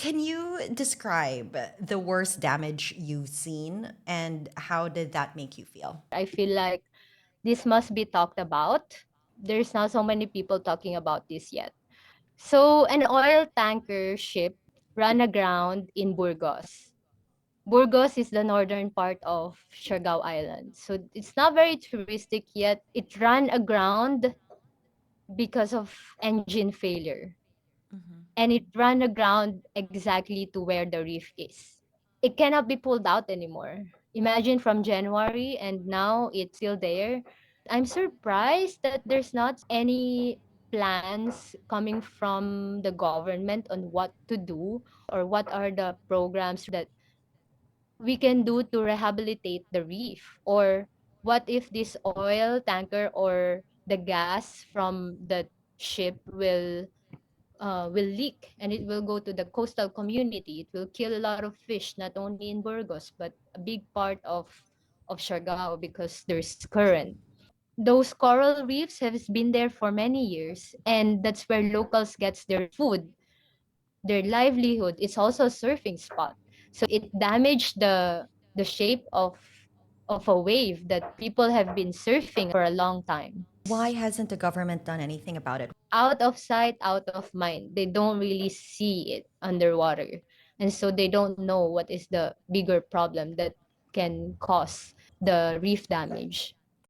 Can you describe the worst damage you've seen and how did that make you feel? I feel like this must be talked about. There's not so many people talking about this yet. So, an oil tanker ship ran aground in Burgos. Burgos is the northern part of Siargao Island. So, it's not very touristic yet. It ran aground because of engine failure. Mhm. And it ran aground exactly to where the reef is. It cannot be pulled out anymore. Imagine from January and now it's still there. I'm surprised that there's not any plans coming from the government on what to do or what are the programs that we can do to rehabilitate the reef, or what if this oil tanker or the gas from the ship will leak and it will go to the coastal community. It will kill a lot of fish, not only in Burgos, but a big part of Siargao because there's current. Those coral reefs have been there for many years, and that's where locals gets their food, their livelihood. It's also a surfing spot. So it damaged the shape of a wave that people have been surfing for a long time. Why hasn't the government done anything about it? Out of sight, out of mind. They don't really see it underwater. And so they don't know what is the bigger problem that can cause the reef damage.